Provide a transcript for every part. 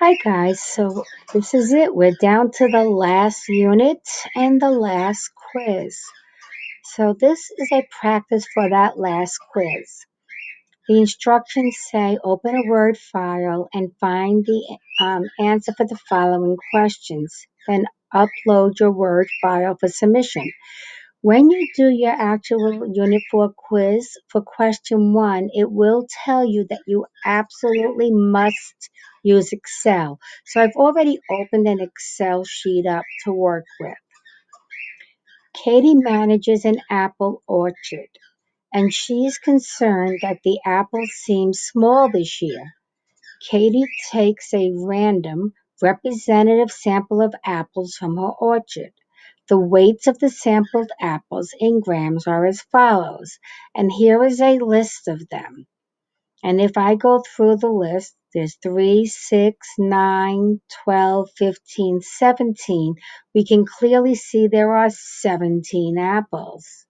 Hi guys, so this is it. We're down to the last unit and the last quiz. So this is a practice for that last quiz. The instructions say open a Word file and find the answer for the following questions. Then upload your Word file for submission. When you do your actual Unit 4 quiz for question 1, it will tell you that you absolutely must use Excel. So I've already opened an Excel sheet up to work with. Katie manages an apple orchard, and she's concerned that the apples seem small this year. Katie takes a random, representative sample of apples from her orchard. The weights of the sampled apples in grams are as follows, and here is a list of them. And if I go through the list, there's 3, 6, 9, 12, 15, 17. We can clearly see there are 17 apples.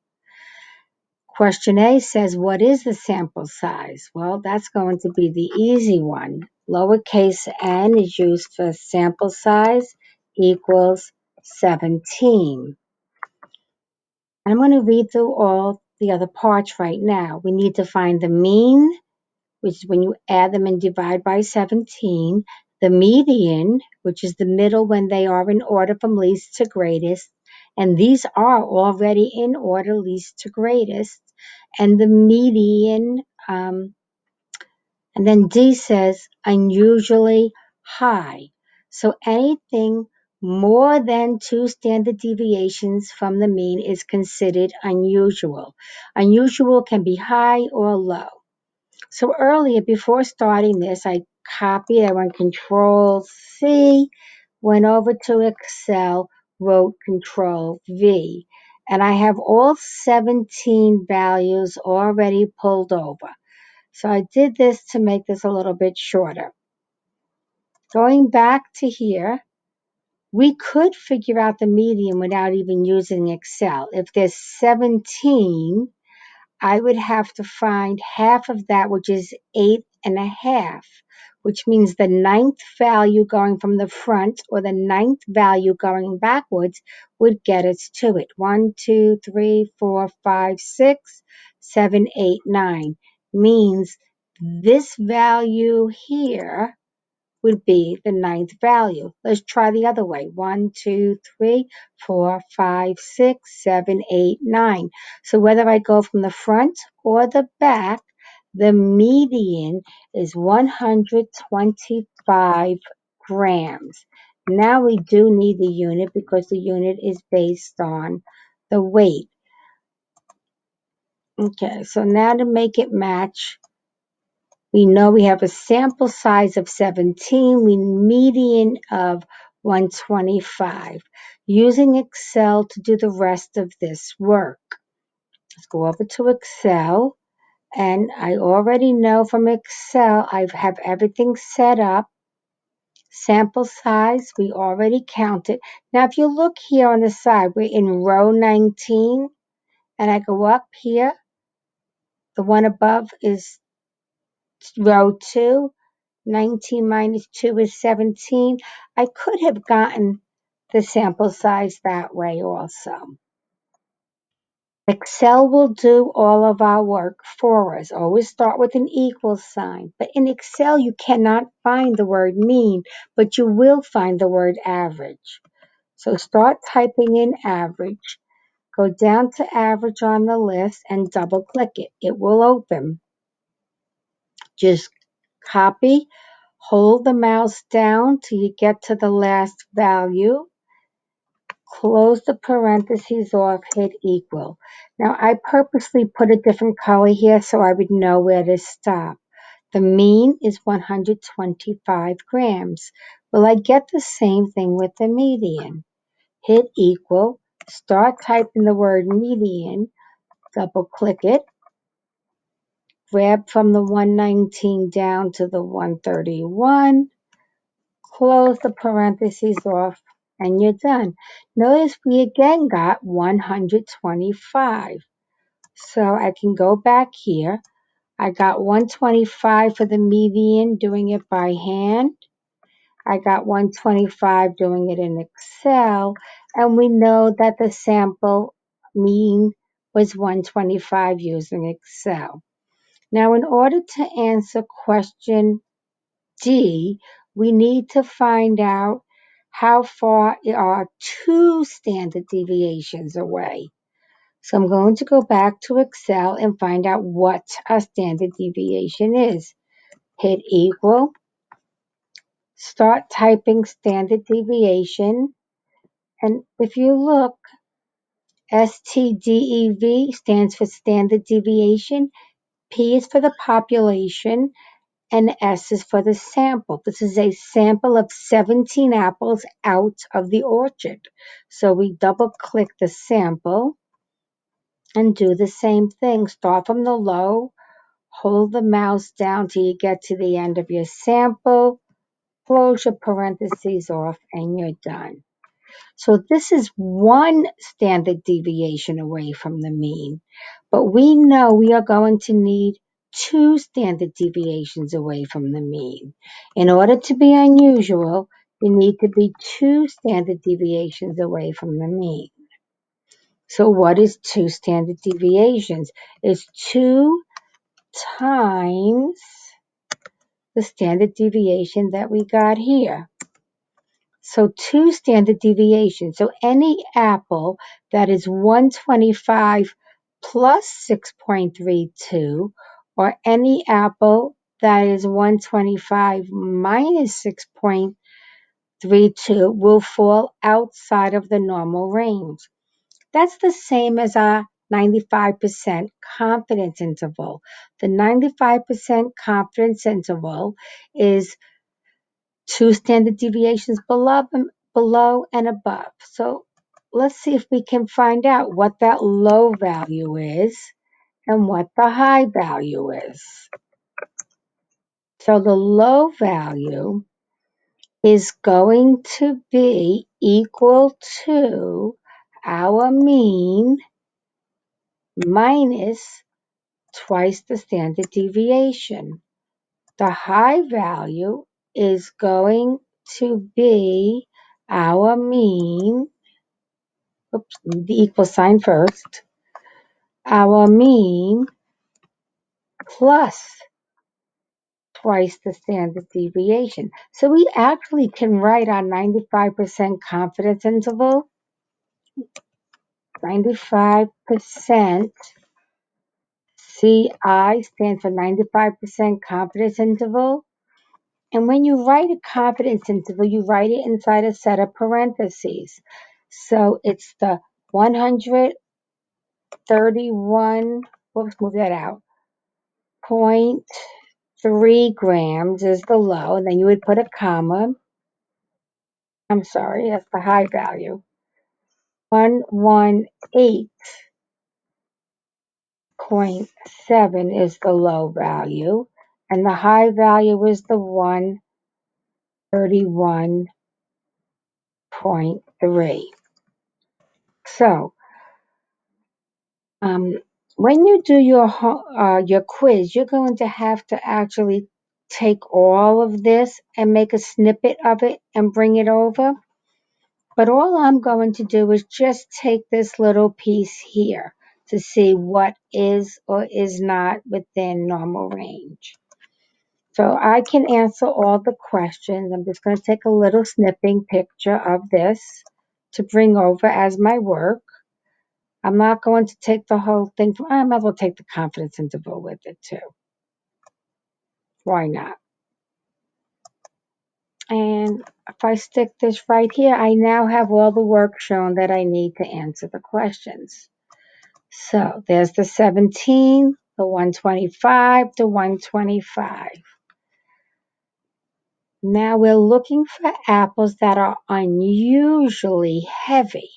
Question A says, what is the sample size? Well, that's going to be the easy one. Lowercase n is used for sample size equals 17. I'm going to read through all the other parts right now. We need to find the mean, which is when you add them and divide by 17, the median, which is the middle when they are in order from least to greatest, and these are already in order least to greatest, and the median, and then D says unusually high. So anything more than 2 standard deviations from the mean is considered unusual. Unusual can be high or low. So earlier, before starting this, I went Control C, went over to Excel, wrote Control V, and I have all 17 values already pulled over. So I did this to make this a little bit shorter. Going back to here, we could figure out the median without even using Excel. If there's 17, I would have to find half of that, which is 8.5, which means the ninth value going from the front or the ninth value going backwards would get us to it. 1, 2, 3, 4, 5, 6, 7, 8, 9 means this value here would be the ninth value. Let's try the other way. 1, 2, 3, 4, 5, 6, 7, 8, 9. So whether I go from the front or the back, the median is 125 grams. Now we do need the unit because the unit is based on the weight. Okay, so now to make it match, we know we have a sample size of 17, we median of 125. Using Excel to do the rest of this work. Let's go over to Excel, and I already know from Excel I have everything set up. Sample size, we already counted. Now if you look here on the side, we're in row 19, and I go up here. The one above is row 2. 19 minus 2 is 17. I could have gotten the sample size that way also. Excel will do all of our work for us. Always start with an equal sign. But in Excel, you cannot find the word mean, but you will find the word average. So start typing in average. Go down to average on the list and double click it. It will open. Just copy, hold the mouse down till you get to the last value, close the parentheses off, hit equal. Now I purposely put a different color here so I would know where to stop. The mean is 125 grams. Will I get the same thing with the median? Hit equal, start typing the word median, double click it, grab from the 119 down to the 131, close the parentheses off, and you're done. Notice we again got 125. So I can go back here. I got 125 for the median, doing it by hand. I got 125 doing it in Excel, and we know that the sample mean was 125 using Excel. Now, in order to answer question D, we need to find out how far are two standard deviations away. So I'm going to go back to Excel and find out what a standard deviation is. Hit equal, start typing standard deviation, and if you look, STDEV stands for standard deviation, P is for the population, and S is for the sample. This is a sample of 17 apples out of the orchard. So we double click the sample and do the same thing. Start from the low, hold the mouse down till you get to the end of your sample, close your parentheses off, and you're done. So this is one standard deviation away from the mean, but we know we are going to need two standard deviations away from the mean. In order to be unusual, you need to be two standard deviations away from the mean. So what is two standard deviations? It's 2 times the standard deviation that we got here. So two standard deviations. So any apple that is 125 plus 6.32, or any apple that is 125 minus 6.32 will fall outside of the normal range. That's the same as our 95% confidence interval. The 95% confidence interval is two standard deviations below and above. So let's see if we can find out what that low value is and what the high value is. So the low value is going to be equal to our mean minus twice the standard deviation. The high value is going to be our mean, the equal sign first, our mean plus twice the standard deviation. So we actually can write our 95% confidence interval, 95% CI stands for 95% confidence interval. And when you write a confidence interval, you write it inside a set of parentheses. So it's the 131, whoops, move that out, 0.3 grams is the low, and then you would put a comma. I'm sorry, that's the high value. 118.7 is the low value, and the high value is the 131.3. So, when you do your quiz, you're going to have to actually take all of this and make a snippet of it and bring it over. But all I'm going to do is just take this little piece here to see what is or is not within normal range. So I can answer all the questions. I'm just going to take a little snipping picture of this to bring over as my work. I'm not going to take the whole thing. I might as well take the confidence interval with it too. Why not? And if I stick this right here, I now have all the work shown that I need to answer the questions. So there's the 17, the 125, the 125. Now we're looking for apples that are unusually heavy.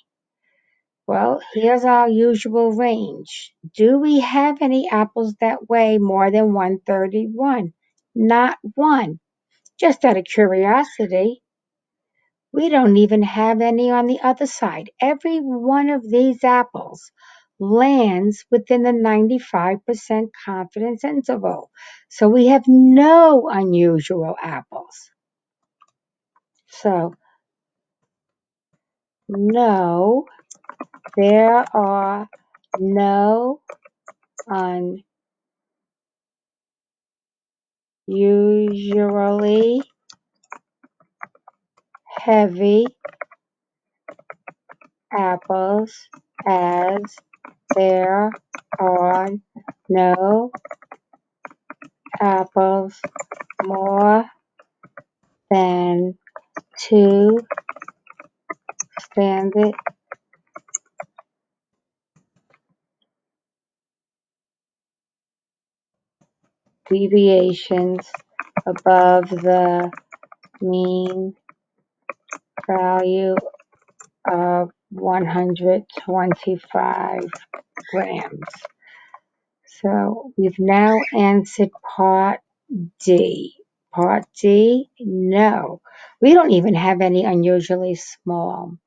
Well, here's our usual range. Do we have any apples that weigh more than 131? Not one. Just out of curiosity. We don't even have any on the other side. Every one of these apples lands within the 95% confidence interval. So we have no unusual apples. So, no, there are no unusually heavy apples as there are no apples more than two standard deviations above the mean value of 125 grams. So we've now answered part D. Part D, no. We don't even have any unusually small.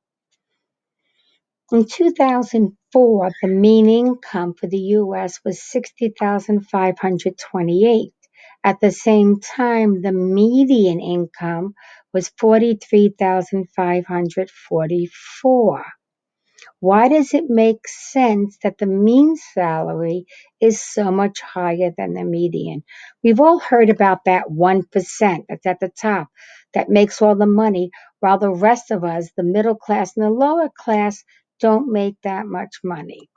In 2004, the mean income for the U.S. was $60,528. At the same time, the median income was $43,544. Why does it make sense that the mean salary is so much higher than the median? We've all heard about that 1% that's at the top that makes all the money, while the rest of us, the middle class and the lower class, don't make that much money.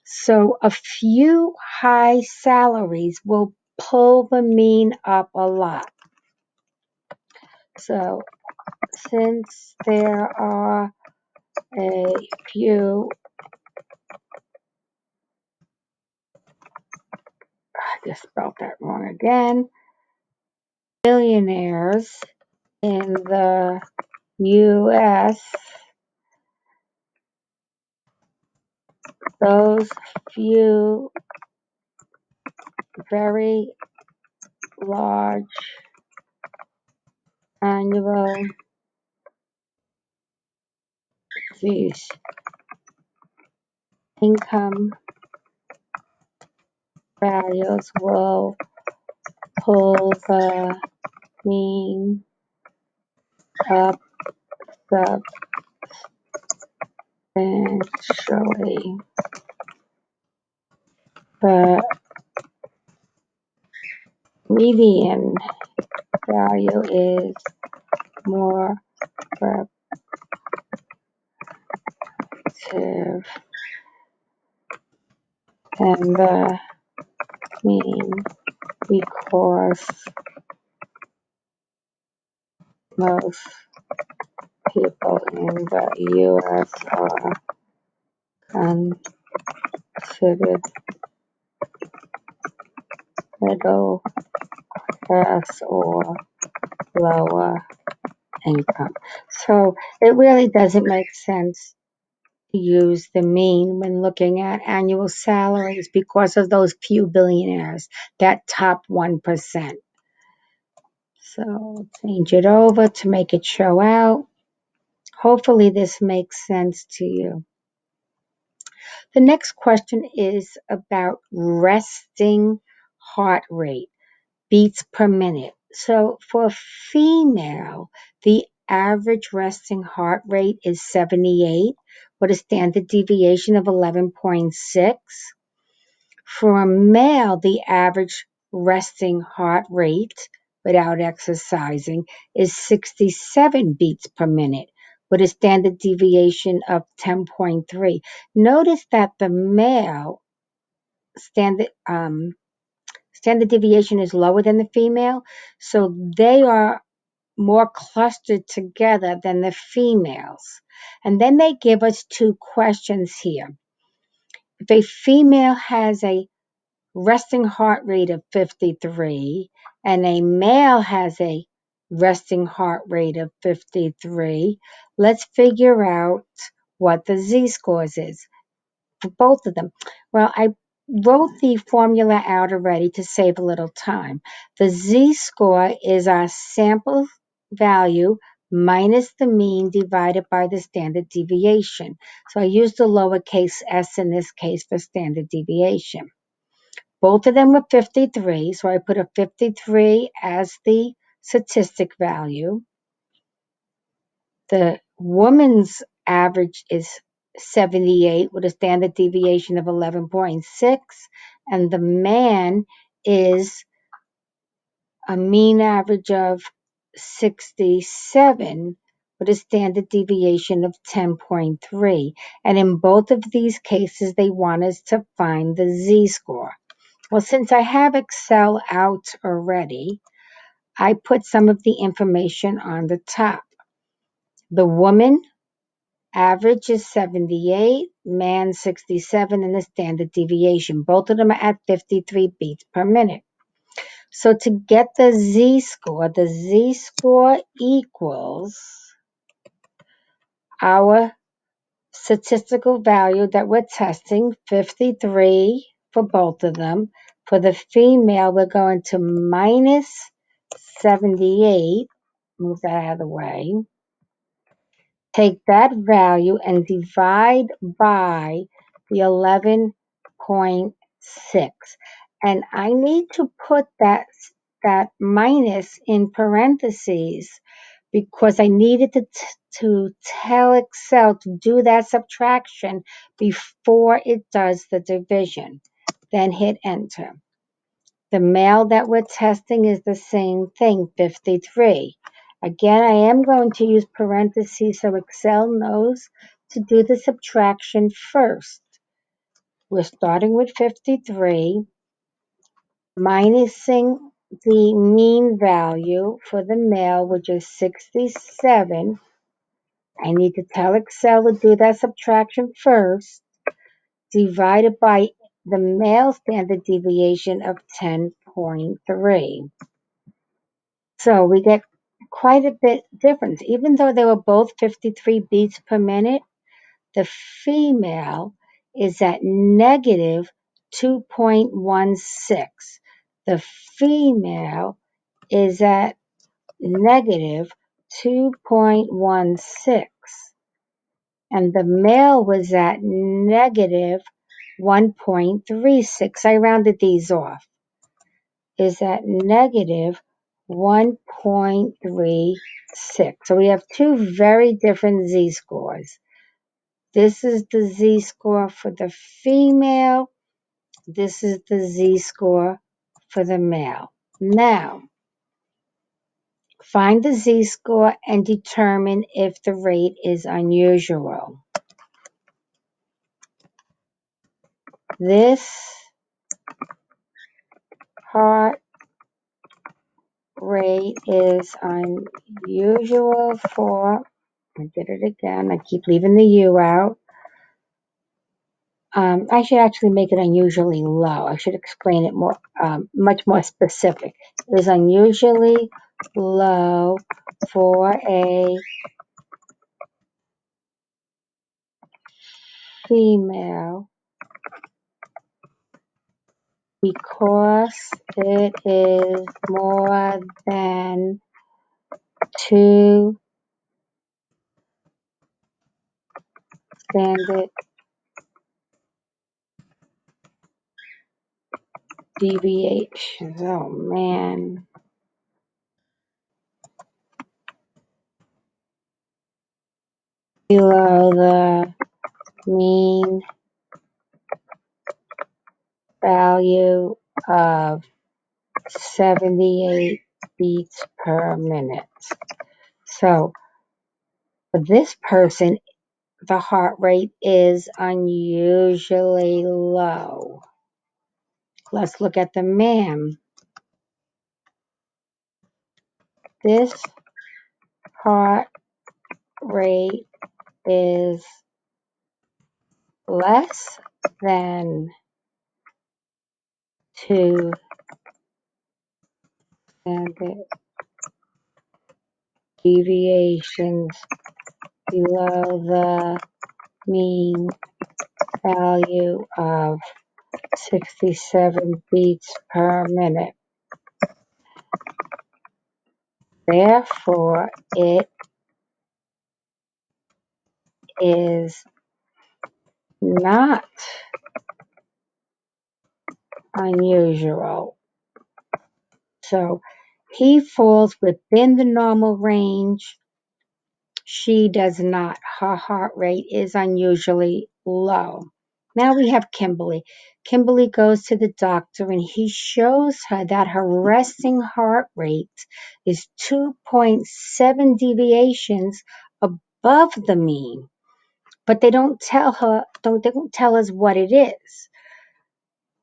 So a few high salaries will pull the mean up a lot. So since there are a few, I just spelled that wrong again, billionaires in the US, those few very large annual income values will pull the mean up substantially. The median value is more representative than the mean because most people in the US are considered middle class or lower income. So it really doesn't make sense to use the mean when looking at annual salaries because of those few billionaires, that top 1%. So change it over to make it show out. Hopefully this makes sense to you. The next question is about resting heart rate, beats per minute. So for female, the average resting heart rate is 78 with a standard deviation of 11.6. For a male, the average resting heart rate without exercising is 67 beats per minute with a standard deviation of 10.3. Notice that the male standard deviation is lower than the female, so they are more clustered together than the females. And then they give us two questions here. If a female has a resting heart rate of 53 and a male has a resting heart rate of 53, let's figure out what the z-scores is for both of them. Well, I wrote the formula out already to save a little time. The z-score is our sample value minus the mean divided by the standard deviation. So I used the lowercase s in this case for standard deviation. Both of them were 53, so I put a 53 as the statistic value. The woman's average is 78 with a standard deviation of 11.6, and the man is a mean average of 67 with a standard deviation of 10.3. And in both of these cases, they want us to find the z-score. Well, since I have Excel out already, I put some of the information on the top. The woman average is 78, man 67, and the standard deviation. Both of them are at 53 beats per minute. So to get the z-score equals our statistical value that we're testing, 53 for both of them. For the female, we're going to minus 78, move that out of the way. Take that value and divide by the 11.6. And I need to put that minus in parentheses because I needed to tell Excel to do that subtraction before it does the division. Then hit enter. The male that we're testing is the same thing, 53. Again, I am going to use parentheses so Excel knows to do the subtraction first. We're starting with 53, minusing the mean value for the male, which is 67. I need to tell Excel to do that subtraction first, divided by the male standard deviation of 10.3. So we get quite a bit difference. Even though they were both 53 beats per minute, the female is at negative 2.16. The female is at negative 2.16. And the male was at negative 1.36. I rounded these off. Is at negative 1.36. So we have two very different z-scores. This is the z-score for the female. This is the z-score for the male. Now, find the z-score and determine if the rate is unusual. This heart rate is unusual for, I did it again, I keep leaving the U out. I should actually make it unusually low. I should explain it more, much more specific. It is unusually low for a female because it is more than 2 standard deviations. Oh man. Below the mean value of 78 beats per minute. So for this person, the heart rate is unusually low. Let's look at the man. This heart rate is less than 2 standard deviations below the mean value of 67 beats per minute. Therefore, it is not unusual. So he falls within the normal range, She does not. Her heart rate is unusually low. Now we have Kimberly. Kimberly goes to the doctor and he shows her that her resting heart rate is 2.7 deviations above the mean. But they don't tell us what it is.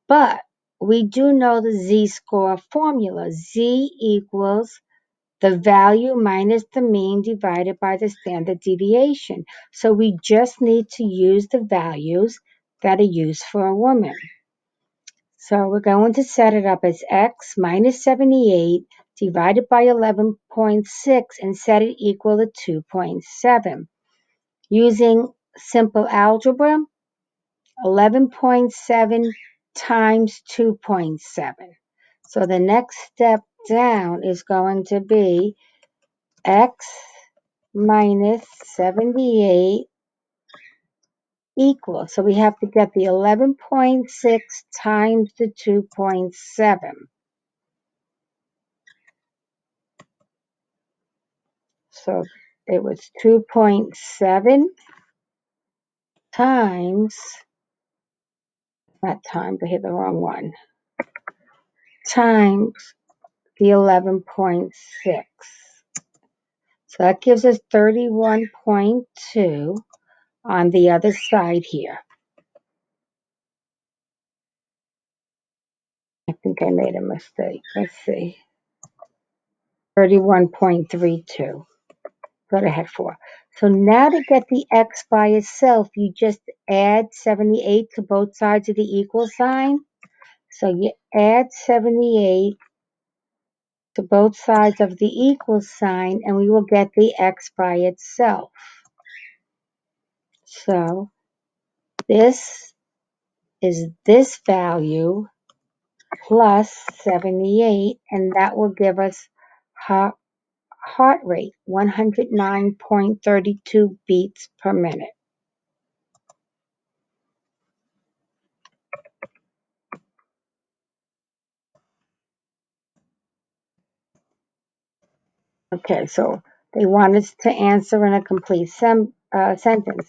But we do know the Z-score formula. Z equals the value minus the mean divided by the standard deviation. So we just need to use the values that are used for a woman. So we're going to set it up as x minus 78 divided by 11.6 and set it equal to 2.7. Using simple algebra, 11.7 times 2.7. So the next step down is going to be x minus 78 equals. So we have to get the 11.6 times the 2.7. So it was 2.7 times, not times, I hit the wrong one, times the 11.6. So that gives us 31.2 on the other side here. I think I made a mistake. Let's see. 31.32. Thought I had 4. So now to get the x by itself, you just add 78 to both sides of the equal sign. So you add 78 to both sides of the equal sign, and we will get the x by itself. So this is this value plus 78, and that will give us heart rate, 109.32 beats per minute. Okay, so they want us to answer in a complete sentence.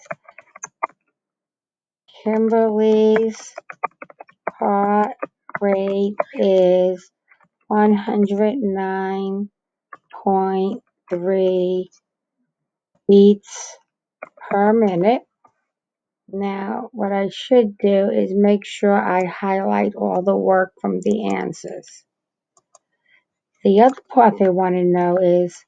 Kimberly's heart rate is 109.3 beats per minute. Now, what I should do is make sure I highlight all the work from the answers. The other part they want to know is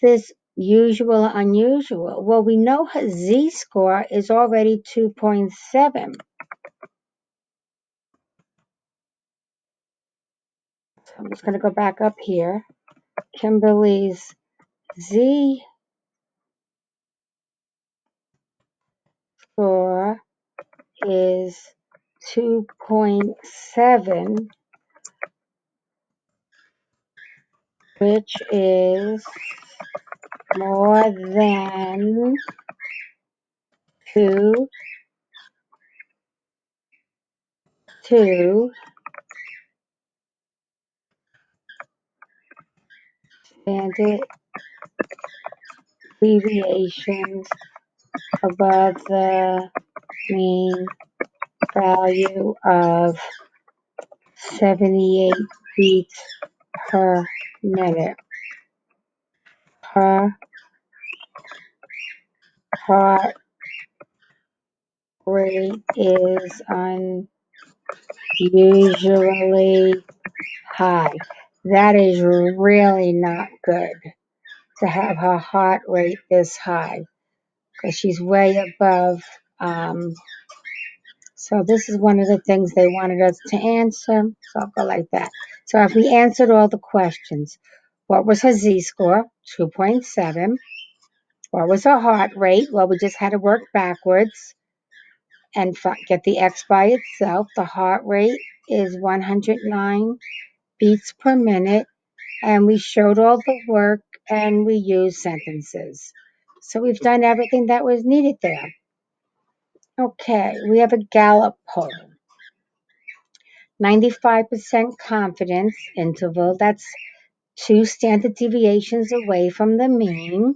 this usual or unusual? Well, we know her Z-score is already 2.7. So I'm just going to go back up here. Kimberly's Z-score is 2.7, which is more than 2 standard deviations above the mean value of 78 beats per minute. Her heart rate is unusually high. That is really not good to have her heart rate this high because she's way above. So this is one of the things they wanted us to answer. So I'll go like that. So if we answered all the questions, what was her Z-score? 2.7. What was her heart rate? Well, we just had to work backwards and get the X by itself. The heart rate is 109 beats per minute. And we showed all the work and we used sentences. So we've done everything that was needed there. Okay, we have a Gallup poll. 95% confidence interval, that's 2 standard deviations away from the mean,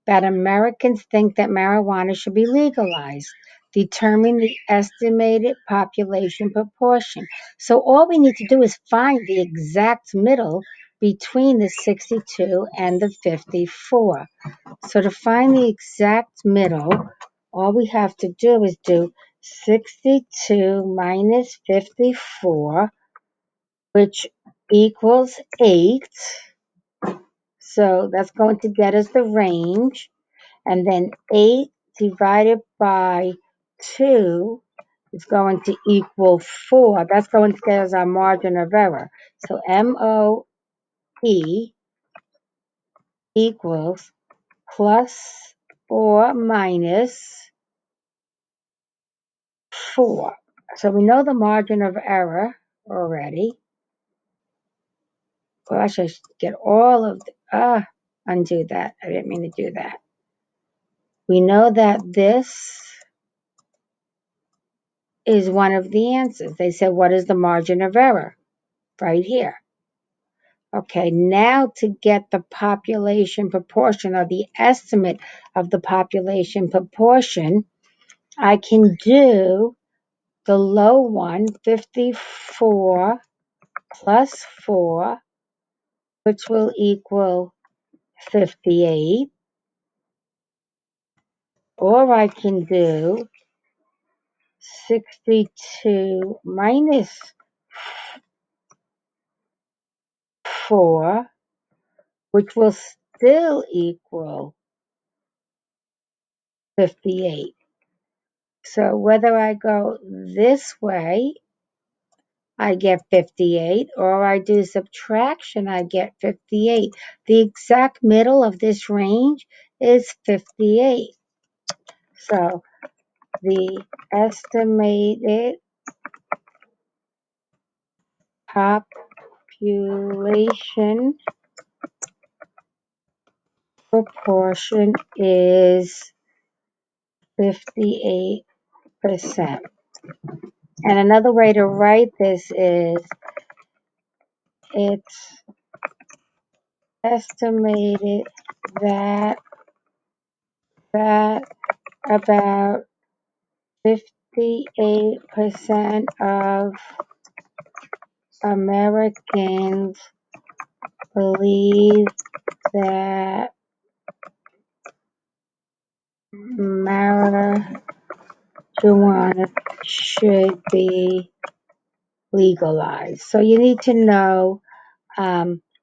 that Americans think that marijuana should be legalized. Determine the estimated population proportion. So all we need to do is find the exact middle between the 62 and the 54. So to find the exact middle, all we have to do is do 62 minus 54, which equals 8. So that's going to get us the range. And then 8 divided by 2 is going to equal 4. That's going to get us our margin of error. So MOE equals plus or minus 4. So we know the margin of error already. Well, I should get all of the, undo that. I didn't mean to do that. We know that this is one of the answers. They said, what is the margin of error? Right here. Okay, now to get the population proportion or the estimate of the population proportion, I can do the low one, 54 plus 4, which will equal 58. Or I can do 62 minus 4, which will still equal 58. So whether I go this way, I get 58, or I do subtraction, I get 58. The exact middle of this range is 58. So the estimated population proportion is 58%. And another way to write this is it's estimated that about 58% of Americans believe that marijuana should be legalized. So you need to know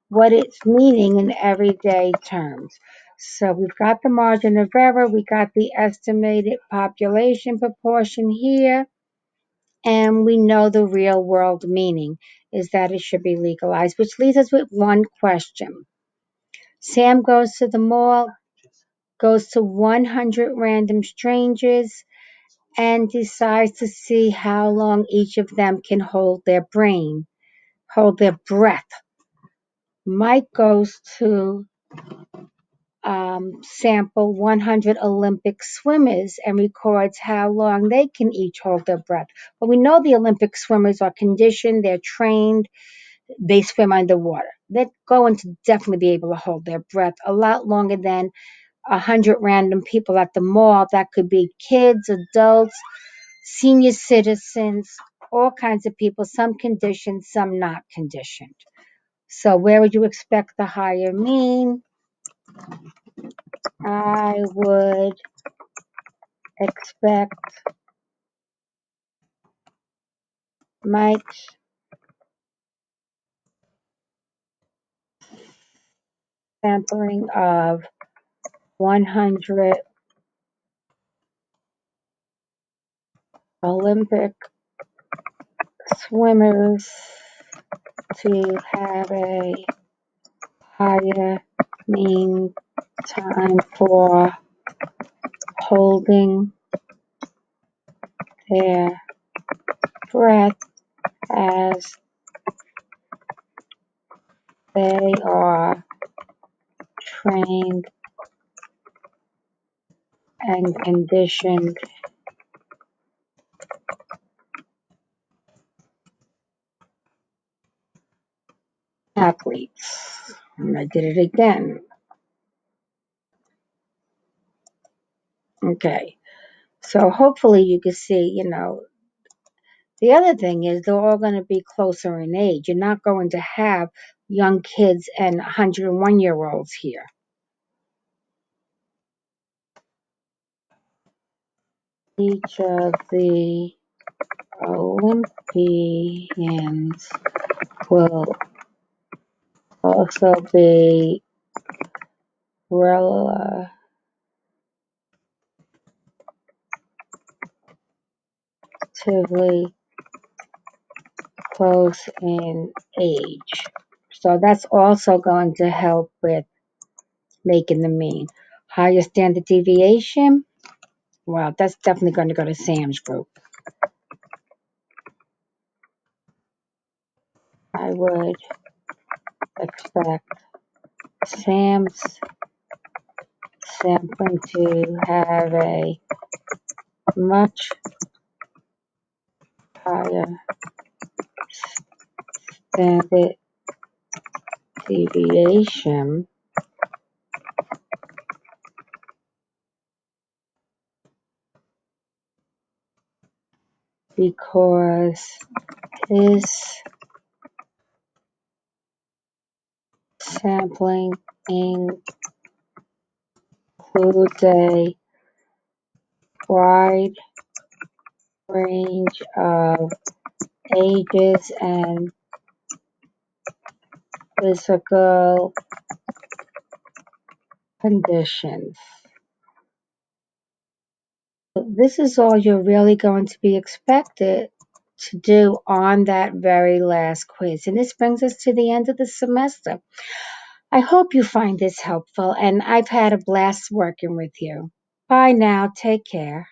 what it's meaning in everyday terms. So we've got the margin of error, we got the estimated population proportion here, and we know the real world meaning is that it should be legalized, which leaves us with one question. Sam goes to the mall, goes to 100 random strangers, and decides to see how long each of them can hold their breath. Mike goes to sample 100 Olympic swimmers and records how long they can each hold their breath. But we know the Olympic swimmers are conditioned, they're trained, they swim underwater. They're going to definitely be able to hold their breath a lot longer than 100 random people at the mall. That could be kids, adults, senior citizens, all kinds of people, some conditioned, some not conditioned. So where would you expect the higher mean? I would expect Mike's sampling of 100 Olympic swimmers to have a higher mean time for holding their breath as they are trained and conditioned athletes. I did it again. Okay. So hopefully you can see, the other thing is they're all going to be closer in age. You're not going to have young kids and 101-year-olds here. Each of the Olympians will also be relatively close in age. So that's also going to help with making the mean. Higher standard deviation, well, that's definitely going to go to Sam's group. I would expect Sam's sampling to have a much higher standard deviation because his sampling includes a wide range of ages and physical conditions. This is all you're really going to be expected to do on that very last quiz. And this brings us to the end of the semester. I hope you find this helpful, and I've had a blast working with you. Bye now. Take care.